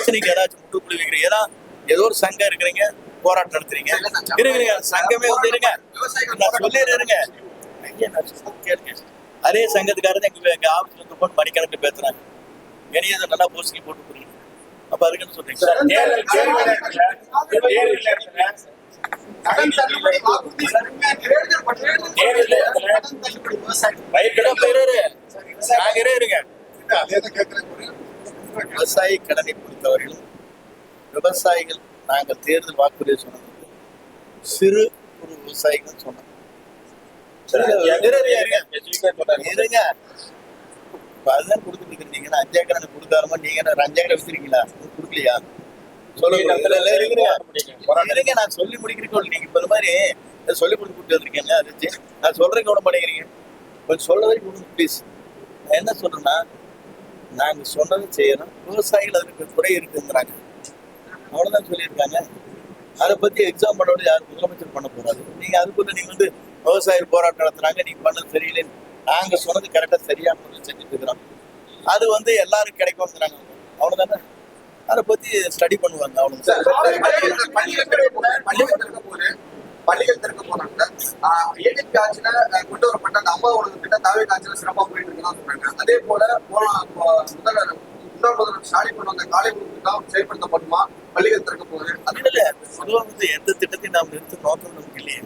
பிரச்சனைக்கு ஏதாச்சும் முட்டுப்புள்ளி வைக்கிறீங்க, ஏதோ ஒரு சங்கம் இருக்கிறீங்க, போராட்டம் நடத்துறீங்க, இருங்க சங்கமே வந்து இருங்க, நான் சொல்லிடுறேங்க ஐயா, நான் கேளுங்க. அதே சங்கத்துக்காரங்க எங்க ஆபீஸ்ல இருந்து போட்டு மணிக்கணக்கு பேசுறாங்க, என்னைய நல்லா போஸ்டிங் போட்டு போறீங்க. அப்ப அதுக்குன்னு சொல்றீங்க விவசாயி கடனை பொறுத்தவரையிலும் விவசாயிகள் நாங்கள் தேர்தல் வாக்குறுதி சொன்னது சிறு குறு விவசாயிகள் சொன்னோம். அதுதான் கொடுத்துட்டு இருக்கீங்கன்னா 5 ஏக்கர் எனக்கு கொடுத்தாருமா, நீங்க 5 ஏக்கரை வச்சிருக்கீங்களா, கொடுக்கலையா சொல்லுங்க. நான் சொல்லி முடிக்கிறேன், நீங்க இப்ப இந்த மாதிரி சொல்லி கொடுத்து வந்திருக்கீங்க, அது நான் சொல்றேன் விட மாட்டேங்கிறீங்க. கொஞ்சம் சொல்ல வரைக்கும் கொடுங்க ப்ளீஸ். நான் என்ன சொல்றேன்னா, நாங்க சொன்னதை செய்யணும், விவசாயிகள் அதுக்கு குறை இருக்குங்கிறாங்க, அவ்வளவுதான் சொல்லியிருக்காங்க. அதை பத்தி எக்ஸாம் பண்ணோட யாரும் முதலமைச்சர் பண்ண போறாரு. நீங்க அதுக்குள்ள நீங்க வந்து விவசாயிகள் போராட்டம் நடத்துறாங்க, நீங்க பண்ணது சரியில்லை, நாங்க சொன்னது கரெக்டா சரியான செஞ்சுட்டு இருக்கிறோம், அது வந்து எல்லாரும் கிடைக்கும்ங்கிறாங்க, அவ்வளவுதானே. அதை பத்தி ஸ்டடி பண்ணுவாங்க, அவ்வளவுதான். பள்ளிகள் திறக்க போறாங்க. ஏடிபி ஆட்சியில கொண்டு வரப்பட்ட அந்த அம்மா உணவு திட்டம் தாவே ஆட்சியில சிறப்பா போயிட்டு இருக்குன்னு சொல்றாங்க. அதே போல முன்னாள் முதல்வர் ஸ்டாலின் கொண்டு வந்த காலை உணவு திட்டம் செயல்படுத்தப்படுமா, பள்ளிகள் திறக்க போகுது. அது இல்ல, பொதுவாக வந்து எந்த திட்டத்தையும் நாம் நிறுத்த நோக்கம் நமக்கு இல்லையே.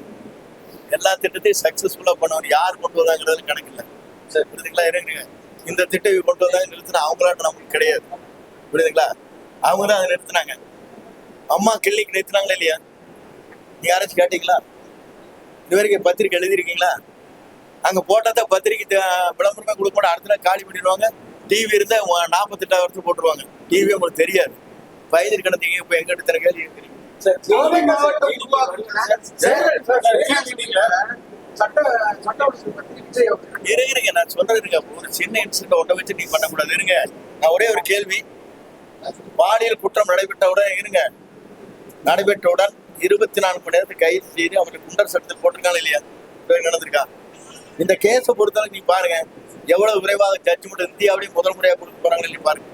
எல்லா திட்டத்தையும் சக்சஸ்ஃபுல்லா பண்ணுவாங்க, யார் கொண்டு வந்தாங்கிறது கணக்கு இல்லை. சரி, புரியுதுங்களா? இருங்க, இந்த திட்டம் கொண்டு வந்தாங்க நிறுத்தினா அவங்களாட்ட நமக்கு கிடையாது, புரியுதுங்களா? அவங்க தான் அதை நிறுத்தினாங்க. அம்மா கிளினிக் நிறுத்தினாங்களா இல்லையா? நீங்க யாராச்சும் கேட்டீங்களா? இது வரைக்கும் பத்திரிக்கை எழுதிருக்கீங்களா? அங்க போட்டாதான் பத்திரிக்கை விளம்பரமே கொடுக்க மாட்டோம், அடுத்த நாள் காலி பண்ணிடுவாங்க. டிவி இருந்தா 48 வருஷம் போட்டுருவாங்க, டிவி உங்களுக்கு தெரியாது. வயதில் கிடந்தீங்க, இப்ப எங்க எடுத்த கேள்வி இருக்கிறீங்க. இருங்க, நான் சொல்றது இருங்க, ஒரு சின்ன இன்சிடென்ட் ஒன்றை வச்சு நீங்க பண்ணக்கூடாது. இருங்க, நான் ஒரே ஒரு கேள்வி. பாலியல் குற்றம் நடைபெற்றவுடன் 24 மணி நேரத்துக்கு கைது செய்து அவங்களுக்கு குண்டர் சட்டத்தில் போட்டிருக்காங்க இல்லையா? நடந்திருக்கா? இந்த கேஸை பொறுத்தவரை நீ பாருங்க, எவ்வளவு விரைவாக ஜட்ஜ்மெண்ட் இந்தியாவிலேயே முதல் முறையாக கொடுக்க போறாங்க இல்லையா பாருங்க.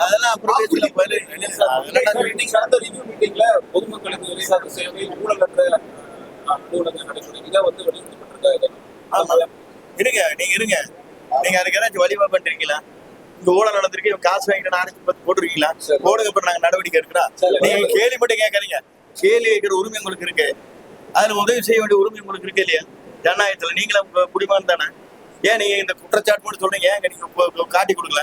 அதெல்லாம் அப்புறம் மீட்டிங்ல பொதுமக்களுக்கு வெளிசார்ந்த சேவை ஊழலற்ற இருங்க, நீங்க அதுக்கு ஏதாச்சும் வழிவா பண்றீங்களா? இந்த ஊழல் நடந்திருக்கு, காசு வாங்கிட்டு ஆணைச்சு போட்டுருக்கீங்களா? போடுங்க, அப்புறம் நாங்க நடவடிக்கை எடுக்கிறோம். நீங்க கேள்வி மட்டும் கேட்கறீங்க, கேள்வி கேட்கிற உரிமை உங்களுக்கு இருக்கு, அதுல உதவி செய்ய வேண்டிய உரிமை உங்களுக்கு இருக்கு இல்லையா? ஜனநாயகத்துல நீங்களும் குடிமகன் தானே? ஏன் நீங்க இந்த குற்றச்சாட்டு மட்டும் சொல்றீங்க, ஏங்க நீங்க காட்டி கொடுக்கல?